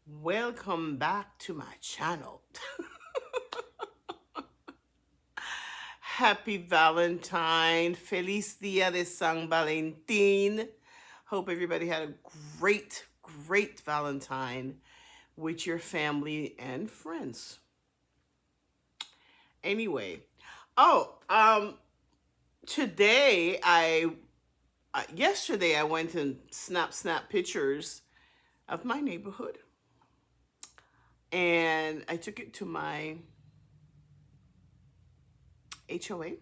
Welcome back to my channel. Happy Valentine. Feliz Dia de San Valentín. Hope everybody had a great Valentine with your family and friends. Anyway, oh, today yesterday I went and snap pictures of my neighborhood, and I took it to my HOA.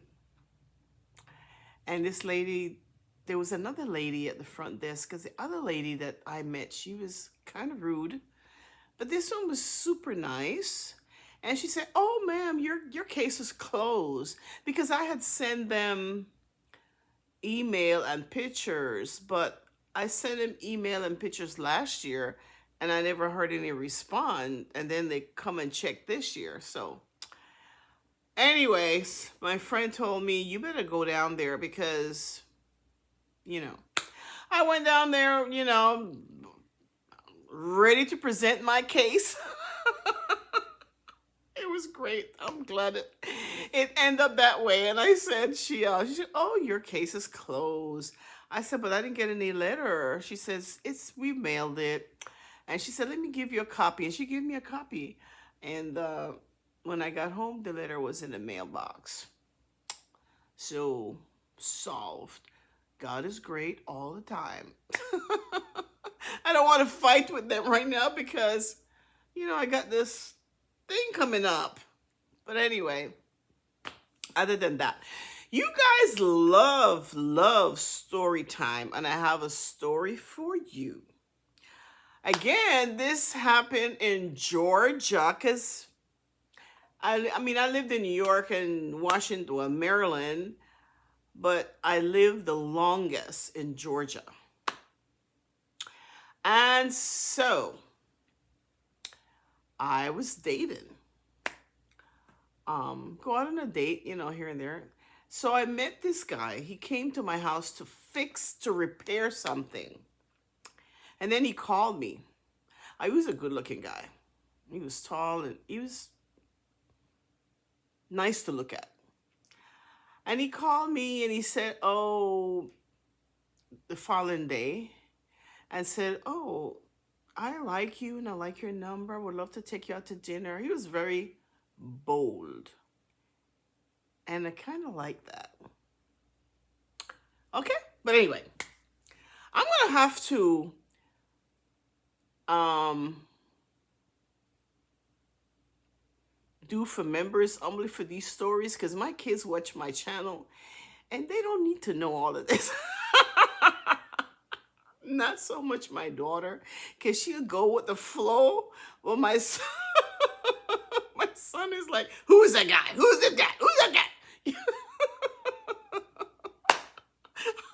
And this lady, there was another lady at the front desk, because the other lady that I met, she was kind of rude, but this one was super nice. And she said, "Oh, ma'am, your case is closed," because I had sent them email and pictures, but I sent them email and pictures last year, and I never heard any respond. And then they come and check this year. So anyways, my friend told me, "You better go down there," because, you know, I went down there, ready to present my case. It was great. I'm glad it ended up that way. And I said, she said, "Oh, your case is closed." I said, "But I didn't get any letter." She says, "We mailed it." And she said, "Let me give you a copy." And she gave me a copy. And when I got home, the letter was in the mailbox. So, solved. God is great all the time. I don't want to fight with them right now because, I got this thing coming up. But anyway, other than that, you guys love story time, and I have a story for you. Again, this happened in Georgia, because I lived in New York and Washington, well, Maryland, but I lived the longest in Georgia. And so I was dating. Go out on a date, here and there. So I met this guy. He came to my house to repair something. And then he called me. He was a good looking guy. He was tall and he was nice to look at. And he called me and he said, "Oh," the following day, and said, "Oh, I like you and I like your number. I would love to take you out to dinner." He was very bold. And I kind of like that. Okay? But anyway, I'm going to have to um do for members only for these stories, because my kids watch my channel and they don't need to know all of this. Not so much my daughter, because she'll go with the flow. Well, my son, my son is like, "Who's that guy? Who's that guy? Who's that guy?"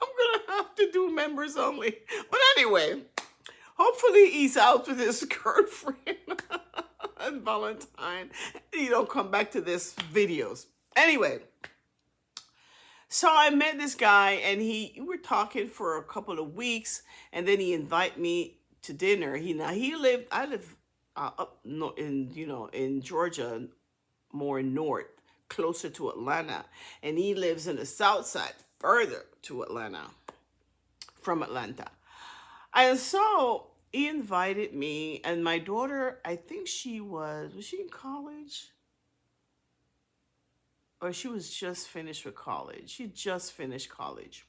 I'm going to have to do members only. But anyway, hopefully he's out with his girlfriend and Valentine. You don't come back to this videos. Anyway, so I met this guy and we were talking for a couple of weeks, and then he invited me to dinner. I live up in Georgia, more north, closer to Atlanta, and he lives in the south side, further to Atlanta, from Atlanta. And so he invited me and my daughter. I think was she in college? Or she was just finished with college. She just finished college.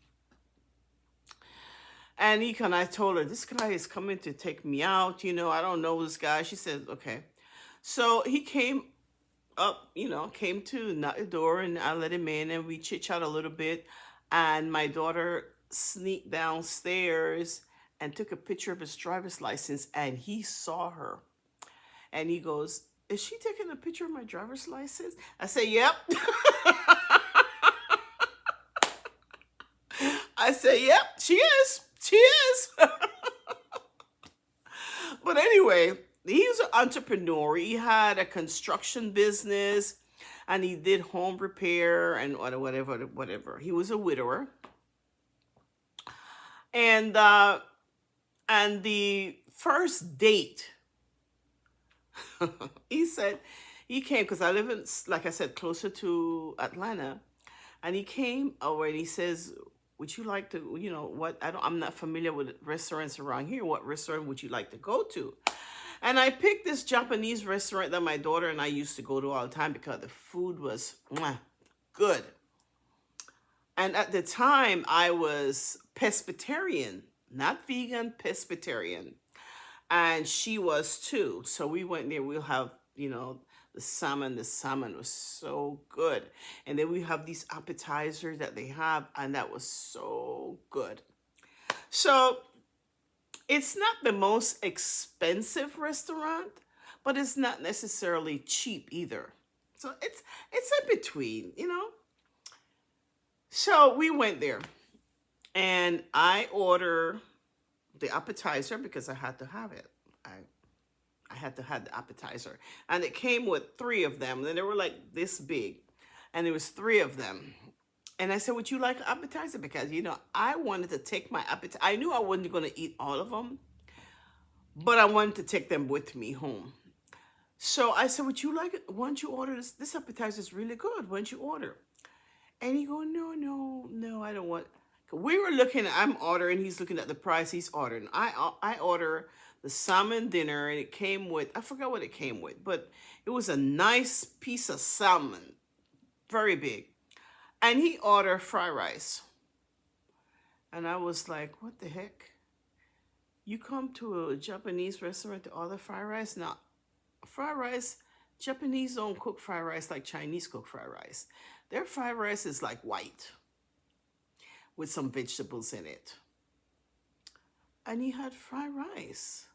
And I told her, "This guy is coming to take me out. I don't know this guy." She said, "Okay." So he came up, came to knock the door, and I let him in and we chit chat a little bit. And my daughter sneaked downstairs and took a picture of his driver's license, and he saw her. And he goes, "Is she taking a picture of my driver's license?" I say, "Yep." I say, "Yep, she is. She is." But anyway, he's an entrepreneur. He had a construction business and he did home repair and whatever. He was a widower. And the first date He said he came because I live in, like I said, closer to Atlanta, and he came over and he says, "Would you like to, what? I'm not familiar with restaurants around here. What restaurant would you like to go to?" And I picked this Japanese restaurant that my daughter and I used to go to all the time because the food was mwah, good. And at the time, I was pescatarian, not vegan, pescatarian. And she was too. So we went there. We'll have, the salmon. The salmon was so good. And then we have these appetizers that they have, and that was so good. So it's not the most expensive restaurant, but it's not necessarily cheap either. So it's in between. So we went there, and I order the appetizer because I had to have it. I had to have the appetizer, and it came with three of them. And they were like this big, and there was three of them. And I said, "Would you like an appetizer?" Because I wanted to take my appetizer. I knew I wasn't going to eat all of them, but I wanted to take them with me home. So I said, "Would you like it? Why don't you order this? This appetizer is really good. Why don't you order?" And he go, "No, no, no, I don't want." We were looking. I'm ordering. He's looking at the price. He's ordering. I order the salmon dinner, and it came with, I forgot what it came with, but it was a nice piece of salmon, very big. And he ordered fried rice, and I was like, "What the heck? You come to a Japanese restaurant to order fried rice? Now, fried rice, Japanese don't cook fried rice like Chinese cook fried rice. Their fried rice is like white with some vegetables in it." And he had fried rice.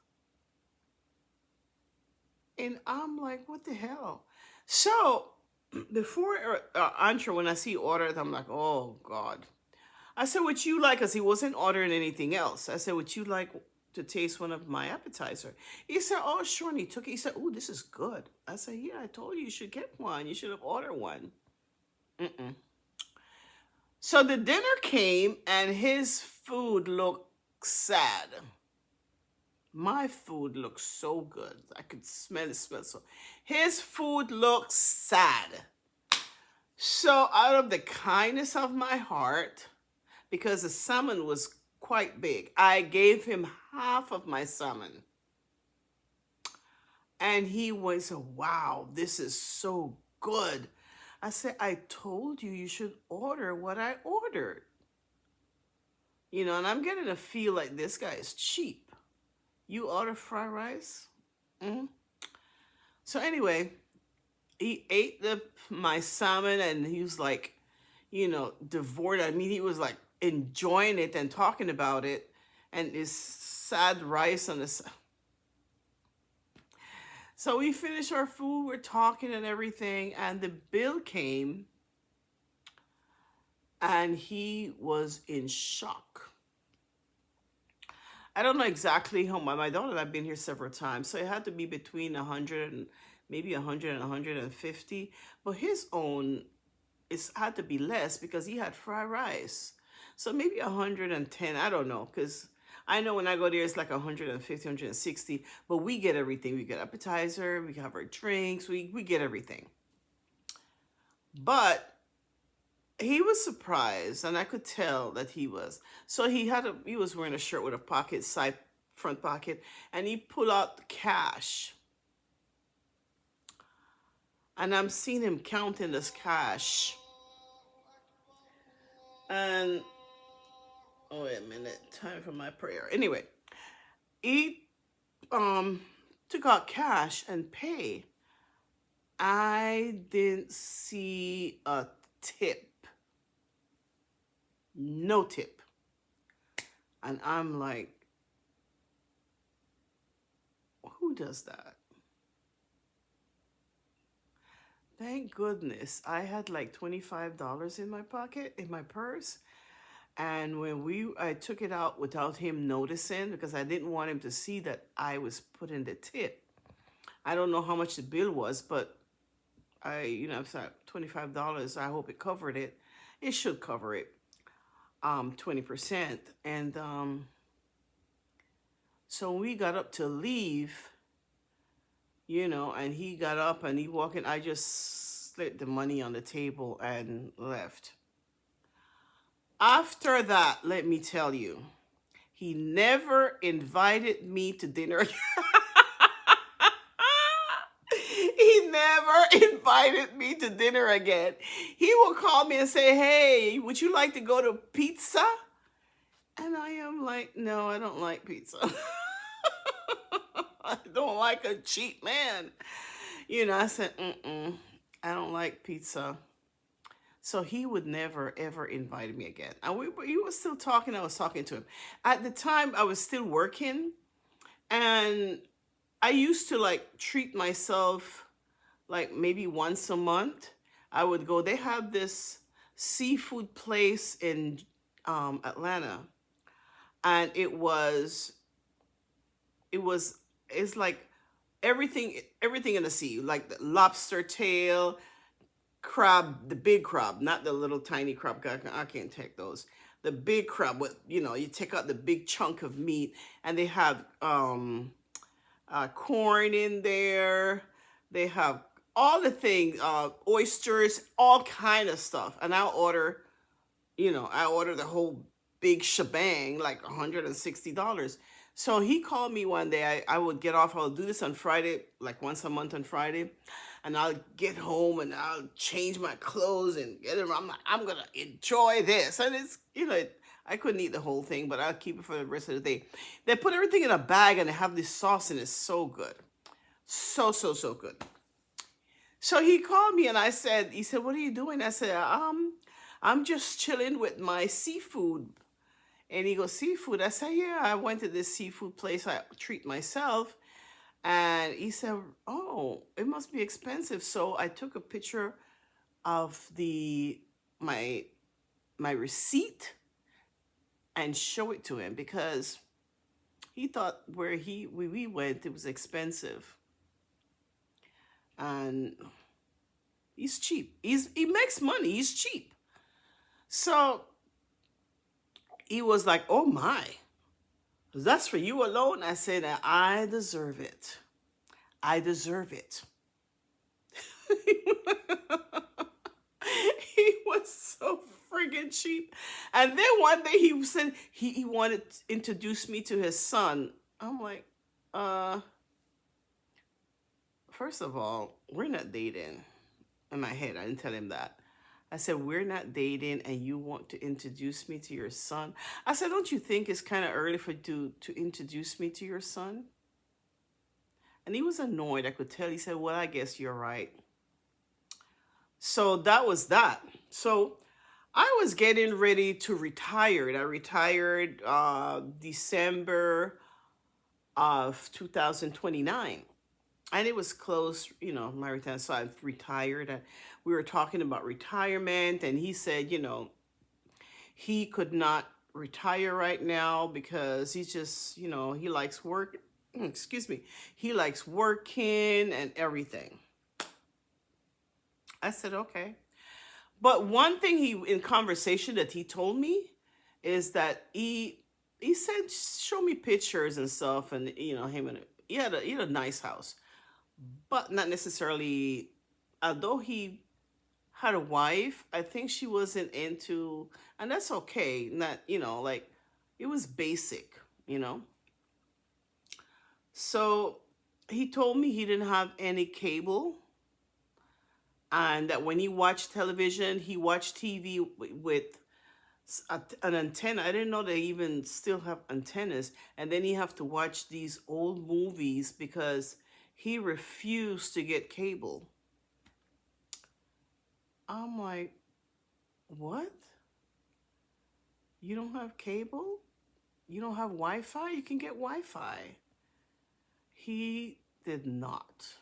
And I'm like, "What the hell?" So before entree, when I see orders, I'm like, "Oh God." I said, "Would you like," because he wasn't ordering anything else. I said, "Would you like to taste one of my appetizer?" He said, "Oh, sure." And he took it. He said, "Oh, this is good." I said, "Yeah, I told you you should get one. You should have ordered one." Mm-mm. So the dinner came, and his food looked sad. My food looks so good. I could smell it, so. His food looks sad. So out of the kindness of my heart, because the salmon was quite big, I gave him half of my salmon. And he was, "Wow, this is so good." I said, "I told you you should order what I ordered." And I'm getting a feel like this guy is cheap. You order fried rice? Hmm. So anyway, he ate my salmon, and he was like, devoured. I mean, he was like enjoying it and talking about it, and his sad rice on the. So we finished our food. We're talking and everything, and the bill came, and he was in shock. I don't know exactly how my daughter and I've been here several times, so it had to be between 100 and maybe 100 and 150. But his own it's had to be less because he had fried rice. So maybe 110, I don't know, because I know when I go there it's like 150, 160, but we get everything. We get appetizer, we have our drinks, we get everything. But he was surprised, and I could tell that he was. So he was wearing a shirt with a pocket, side front pocket, and he pulled out the cash. And I'm seeing him counting this cash. And oh, wait a minute, time for my prayer. Anyway, he um took out cash and pay. I didn't see a tip. No tip. And I'm like, who does that? Thank goodness I had like $25 in my pocket, in my purse. And when I took it out without him noticing, because I didn't want him to see that I was putting the tip. I don't know how much the bill was, but it's like $25. I hope it covered it. It should cover it, 20%. And so when we got up to leave, and he got up and he walked in. I just slid the money on the table and left. After that, let me tell you, he never invited me to dinner. He never invited me to dinner again. He will call me and say, "Hey, would you like to go to pizza?" And I am like, "No, I don't like pizza." I don't like a cheap man. I said, "Mm-mm, I don't like pizza." So he would never ever invite me again. And he was still talking. I was talking to him. At the time, I was still working, and I used to like treat myself like maybe once a month. I would go. They have this seafood place in Atlanta, and it was it's like everything in the sea, like the lobster tail, crab, the big crab, not the little tiny crab. I can't take those. The big crab with you take out the big chunk of meat, and they have corn in there. They have all the things, oysters, all kind of stuff. And I order the whole big shebang, like $160. So he called me one day. I would get off. I'll do this on Friday, like once a month on Friday. And I'll get home and I'll change my clothes and get it. I'm going to enjoy this. And I couldn't eat the whole thing, but I'll keep it for the rest of the day. They put everything in a bag and they have this sauce and it's so good. So, so, so good. So he called me and he said, "What are you doing?" I said, I'm just chilling with my seafood. And he goes, "Seafood?" I said, "Yeah, I went to this seafood place. I treat myself." And he said, "Oh, it must be expensive." So I took a picture of my my receipt and show it to him because he thought where we went it was expensive. And he's cheap. He makes money. He's cheap. So he was like, "Oh my, that's for you alone." I said, "I deserve it. I deserve it." He was so friggin' cheap. And then one day he said he wanted to introduce me to his son. I'm like, uh, first of all, we're not dating. In my head, I didn't tell him that. I said, "We're not dating and you want to introduce me to your son?" I said, "Don't you think it's kind of early for you to introduce me to your son?" And he was annoyed. I could tell. He said, "Well, I guess you're right." So that was that. So I was getting ready to retire. I retired December of 2029. And it was close, my retirement. So I've retired. And we were talking about retirement. And he said, he could not retire right now because he's just, he likes work. Excuse me. He likes working and everything. I said, "Okay." But one thing in conversation that he told me is that he said, "Show me pictures and stuff," and him and he had a nice house, but not necessarily. Although he had a wife, I think she wasn't into, and that's okay. Not like it was basic, you know. So he told me he didn't have any cable, and that when he watched television, he watched TV with an antenna. I didn't know they even still have antennas. And then you have to watch these old movies because he refused to get cable. I'm like, "What? You don't have cable? You don't have Wi-Fi? You can get Wi-Fi." He did not.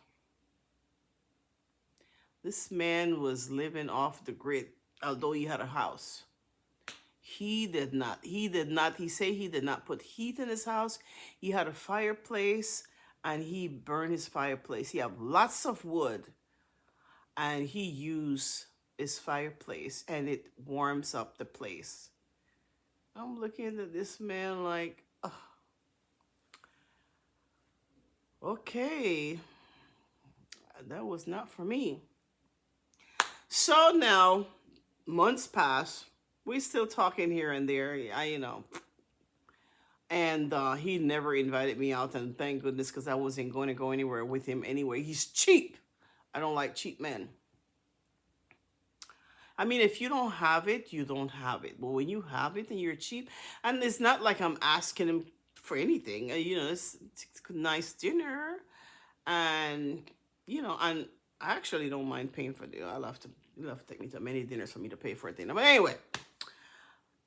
This man was living off the grid, although he had a house. He did not. He did not. He said he did not put heat in his house. He had a fireplace and he burned his fireplace. He had lots of wood and he used his fireplace and it warms up the place. I'm looking at this man like, "Oh, okay." That was not for me. So now, months pass. We still talking here and there. And he never invited me out, and thank goodness, because I wasn't going to go anywhere with him anyway. He's cheap. I don't like cheap men. I mean, if you don't have it, you don't have it. But when you have it and you're cheap, and it's not like I'm asking him for anything. It's a nice dinner, and and I actually don't mind paying for the. You'll have to take me to many dinners for me to pay for a dinner. But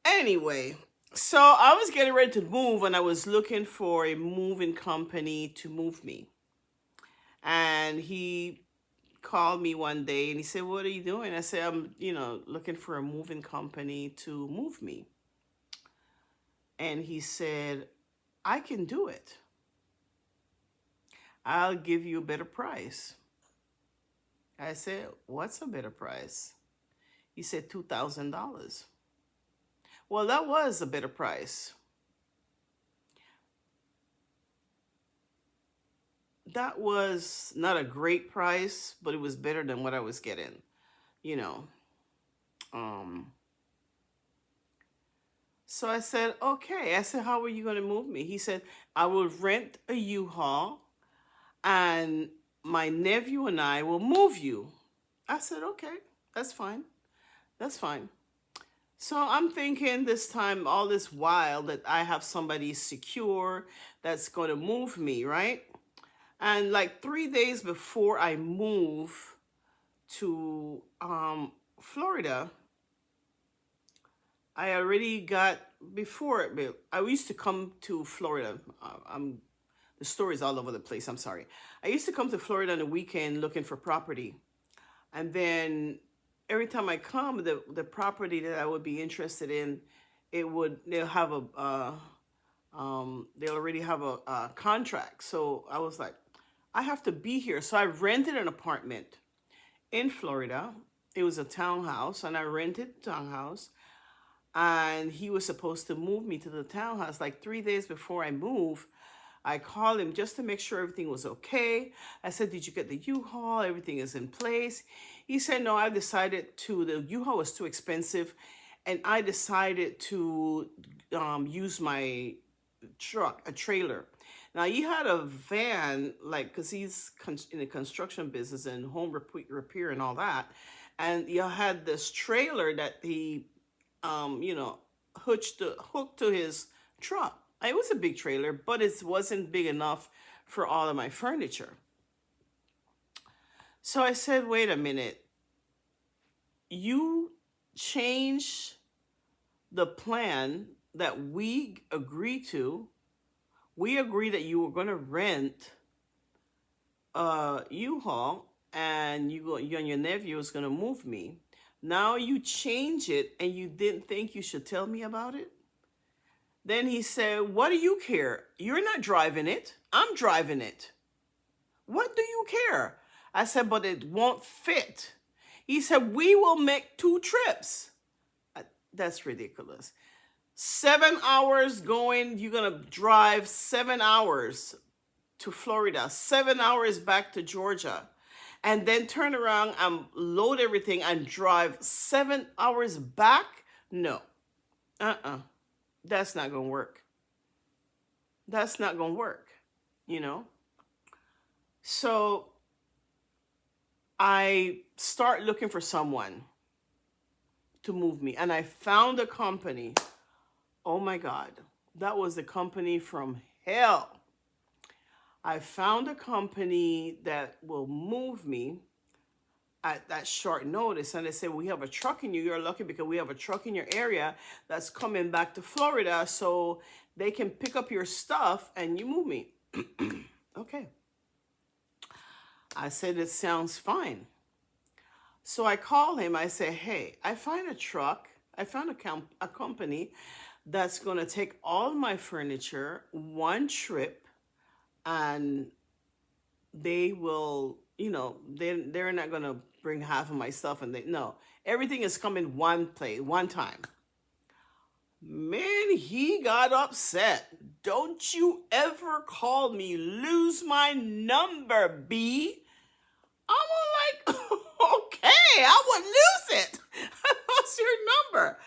anyway, so I was getting ready to move, and I was looking for a moving company to move me, and he called me one day and he said, "What are you doing?" I said, "I'm, looking for a moving company to move me." And he said, "I can do it. I'll give you a better price." I said, "What's a better price?" He said, $2,000. Well, that was a better price. That was not a great price, but it was better than what I was getting, you know. Um, so I said, "Okay." I said, "How are you going to move me?" He said, "I will rent a U-Haul and my nephew and I will move you." I said, "Okay, that's fine. That's fine." So I'm thinking this time, all this while, that I have somebody secure that's going to move me, right? And like 3 days before I move to Florida, I already got before. I used to come to Florida. The story's all over the place. I'm sorry. I used to come to Florida on the weekend looking for property, and then every time I come, the property that I would be interested in, they'll already have a contract. So I was like, I have to be here. So I rented an apartment in Florida. It was a townhouse, and I rented the townhouse. And he was supposed to move me to the townhouse like 3 days before I moved. I called him just to make sure everything was okay. I said, "Did you get the U-Haul? Everything is in place." He said, "No, I decided the U-Haul was too expensive, and I decided to use my truck, a trailer." Now, he had a van, like, because he's in the construction business and home repair and all that. And he had this trailer that he, um, you know, hooked to his truck. It was a big trailer, but it wasn't big enough for all of my furniture. So I said, "Wait a minute. You change the plan that we agreed to. We agreed that you were going to rent a U-Haul, and you and your nephew was going to move me. Now you change it, and you didn't think you should tell me about it?" Then he said, "What do you care? You're not driving it. I'm driving it. What do you care?" I said, "But it won't fit." He said, "We will make 2 trips." That's ridiculous. 7 hours going, you're going to drive 7 hours to Florida, 7 hours back to Georgia, and then turn around and load everything and drive 7 hours back? No. Uh-uh. That's not going to work. That's not going to work, you know? So I start looking for someone to move me, and I found a company. Oh my God, that was a company from hell. I found a company that will move me at that short notice. And they said, "We have a truck in you. You're lucky because we have a truck in your area that's coming back to Florida, so they can pick up your stuff and you move me." Okay. I said, "It sounds fine." So I called him. I said, "Hey, I find a truck. I found a company that's going to take all my furniture one trip, and they will, they're not going to bring half of my stuff, and no, everything is coming one place, one time." Man, he got upset. "Don't you ever call me, lose my number, B." I'm like, okay, I wouldn't lose it. I lost your number.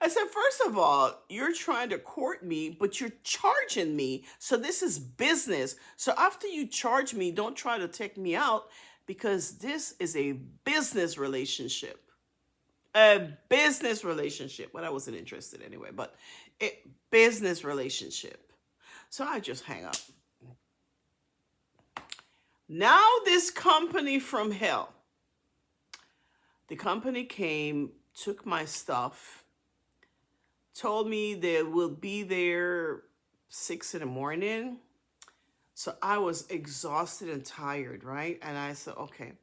I said, first of all, you're trying to court me, but you're charging me. So this is business. So after you charge me, don't try to take me out because this is a business relationship. A business relationship. But I wasn't interested anyway, but a business relationship. So I just hang up. Now this company from hell. The company came, took my stuff, told me they will be there 6 in the morning. So I was exhausted and tired, right? And I said, okay.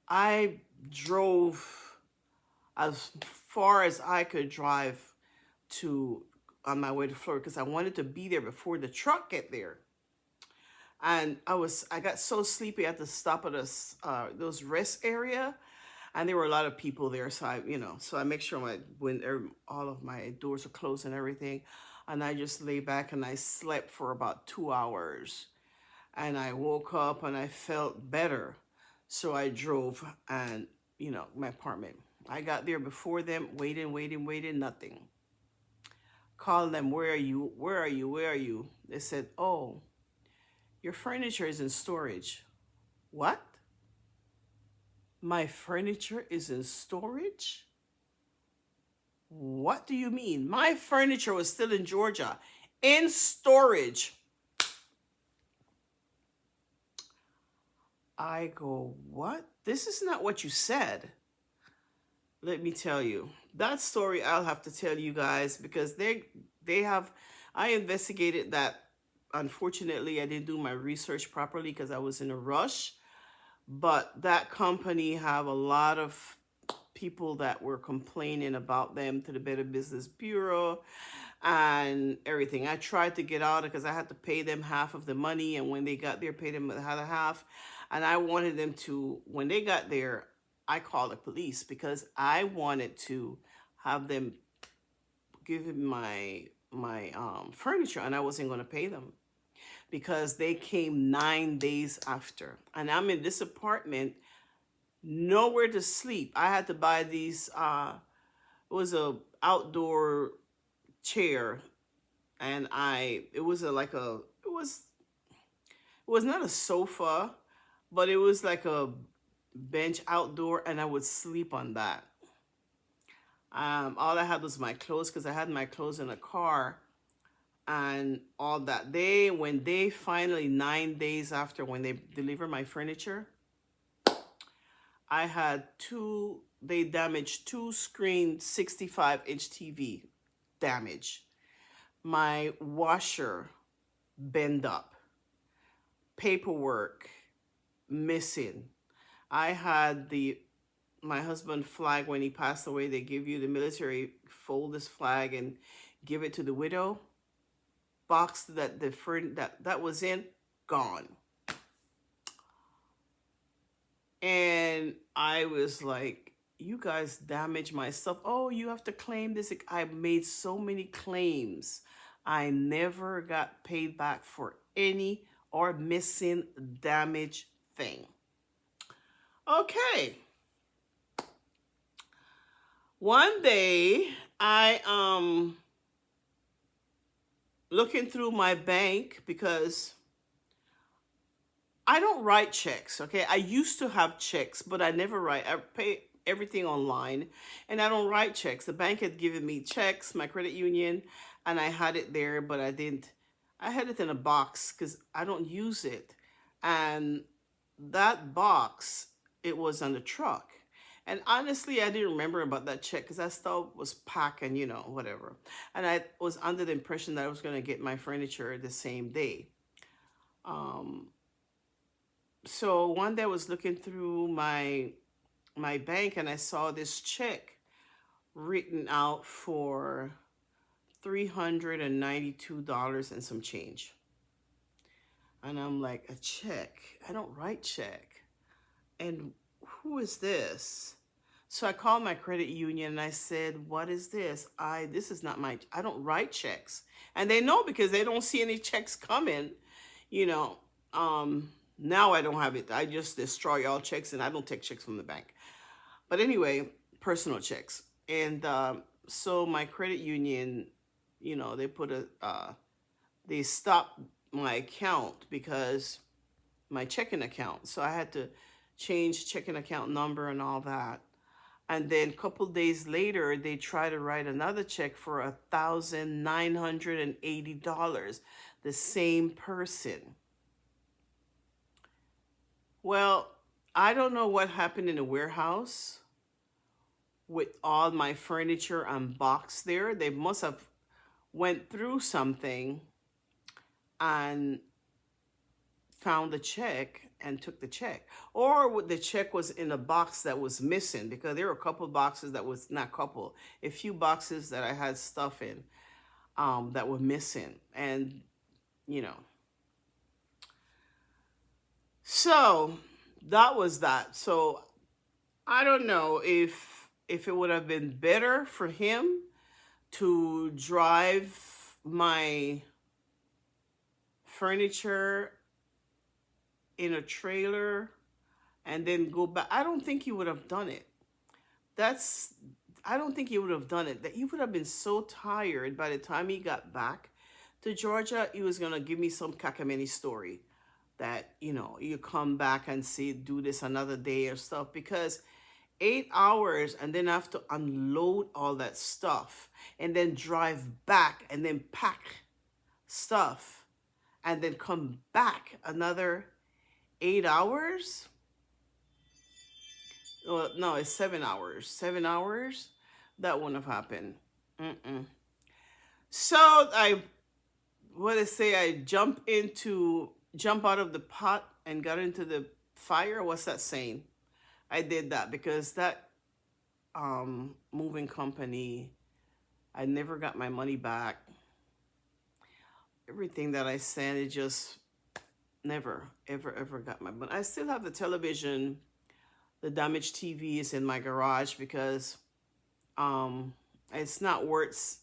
I drove as far as I could drive to on my way to Florida because I wanted to be there before the truck get there. And I got so sleepy at the stop of this those rest area, and there were a lot of people there. So I make sure all of my doors are closed and everything, and I just lay back and I slept for about 2 hours, and I woke up and I felt better, so I drove and my apartment. I got there before them, waiting, nothing. Called them, where are you? Where are you? Where are you? They said, oh, your furniture is in storage. What? My furniture is in storage? What do you mean? My furniture was still in Georgia, in storage. I go, what? This is not what you said. Let me tell you. That story I'll have to tell you guys because I investigated that. Unfortunately, I didn't do my research properly because I was in a rush. But that company have a lot of people that were complaining about them to the Better Business Bureau and everything. I tried to get out because I had to pay them half of the money, and when they got there, pay them the other half. And I wanted them to, when they got there, I called the police because I wanted to have them give me my furniture, and I wasn't going to pay them because they came 9 days after. And I'm in this apartment, nowhere to sleep. I had to buy these, it was a outdoor chair, and it was it was not a sofa, but it was like a bench outdoor, and I would sleep on that. All I had was my clothes because I had my clothes in a car and all that. When they finally 9 days after when they delivered my furniture, they damaged two screen 65-inch TV damage. My washer bent up, paperwork missing. I had my husband flag when he passed away. They give you the military fold this flag and give it to the widow. Box that was in, gone. And I was like, you guys damaged my stuff. Oh, you have to claim this. I made so many claims. I never got paid back for any or missing damaged thing. Okay. One day I looking through my bank because I don't write checks, okay? I used to have checks, but I never write. I pay everything online, and I don't write checks. The bank had given me checks, my credit union, and I had it there, but I didn't. I had it in a box because I don't use it. And that box, it was on the truck. And honestly, I didn't remember about that check because that stuff was packed and, whatever. And I was under the impression that I was going to get my furniture the same day. So one day I was looking through my bank and I saw this check written out for $392 and some change. And I'm like, a check? I don't write check. And who is this? So I called my credit union and I said, what is this? This is not I don't write checks. And they know because they don't see any checks coming, Now I don't have it. I just destroy all checks, and I don't take checks from the bank. But anyway, personal checks. And so my credit union, they put they stopped my account because my checking account. So I had to change checking account number and all that. And then a couple days later, they try to write another check for $1,980. The same person. Well, I don't know what happened in the warehouse with all my furniture unboxed there. They must have went through something and found the check and took the check, or the check was in a box that was missing, because there were a couple boxes that was not couple, a few boxes that I had stuff in that were missing. And you know so that was that. So I don't know if it would have been better for him to drive my furniture in a trailer and then go back. I don't think he would have done it. That's I don't think he would have done it. That he would have been so tired by the time he got back to Georgia. He was gonna give me some cockamamie story that you come back and see do this another day or stuff, because 8 hours and then have to unload all that stuff and then drive back and then pack stuff and then come back another 8 hours. Well, no, it's 7 hours. 7 hours. That wouldn't have happened. Mm-mm. So what I say, I jump out of the pot and got into the fire. What's that saying? I did that because that moving company, I never got my money back. Everything that I sent, it just never, ever, ever got my money. I still have the television. The damaged TV is in my garage because it's not worth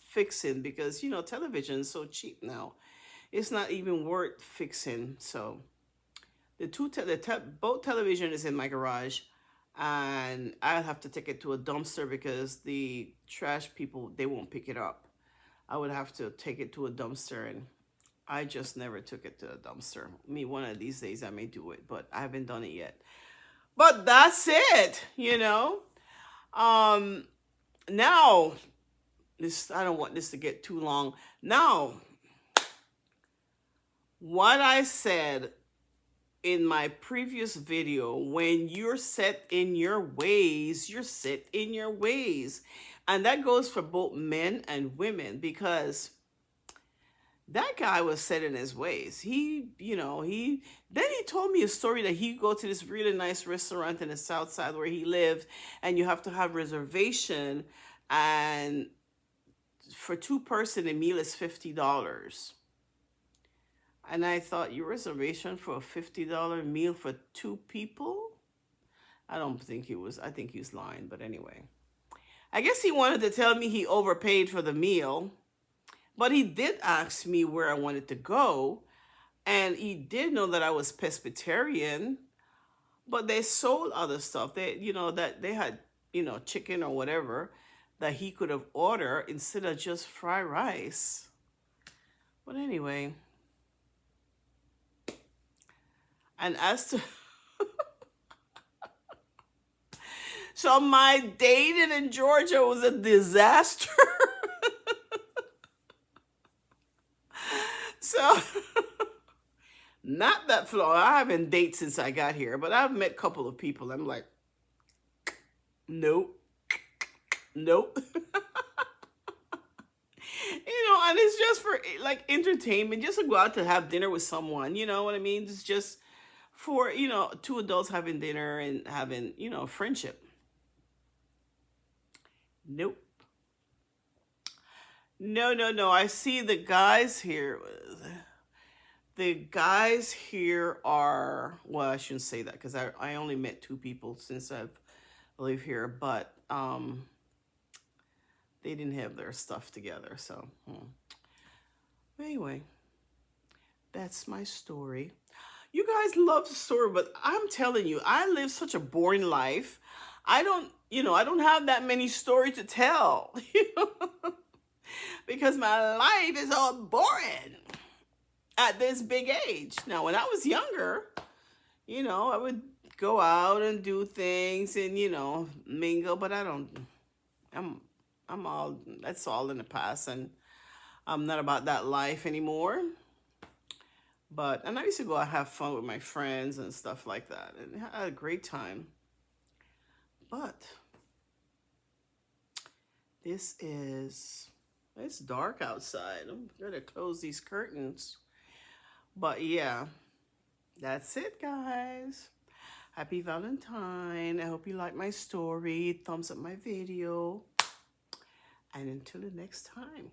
fixing, because television is so cheap now. It's not even worth fixing. So both television is in my garage, and I'll have to take it to a dumpster because the trash people, they won't pick it up. I would have to take it to a dumpster, and I just never took it to a dumpster. Me, one of these days I may do it, but I haven't done it yet. But that's it. Um, Now, I don't want this to get too long. Now, what I said in my previous video, when you're set in your ways, you're set in your ways. And that goes for both men and women, because that guy was set in his ways. Then he told me a story that he go to this really nice restaurant in the South Side where he lived, and you have to have reservation, and for two-person, a meal is $50. And I thought, your reservation for a $50 meal for two people? I don't think he was. I think he was lying, but anyway. I guess he wanted to tell me he overpaid for the meal, but he did ask me where I wanted to go, and he did know that I was pescatarian, but they sold other stuff. That they had, chicken or whatever that he could have ordered instead of just fried rice. But anyway, and as to so my dating in Georgia was a disaster. So not that flow. I haven't dated since I got here, but I've met a couple of people. I'm like, nope, nope. And it's just for like entertainment, just to go out to have dinner with someone. You know what I mean? It's just for two adults having dinner and having friendship. Nope. No, no, no. I see the guys here. The guys here are, well, I shouldn't say that because I only met two people since I've lived here, but they didn't have their stuff together. So anyway, that's my story. You guys love the story, but I'm telling you, I live such a boring life. I don't have that many stories to tell, because my life is all boring at this big age. Now, when I was younger, I would go out and do things and, mingle, but I'm, I'm all, that's all in the past, and I'm not about that life anymore. And I used to go out and have fun with my friends and stuff like that, and had a great time. But this is, it's dark outside. I'm gonna close these curtains. But yeah, that's it, guys. Happy Valentine. I hope you like my story. Thumbs up my video. And until the next time.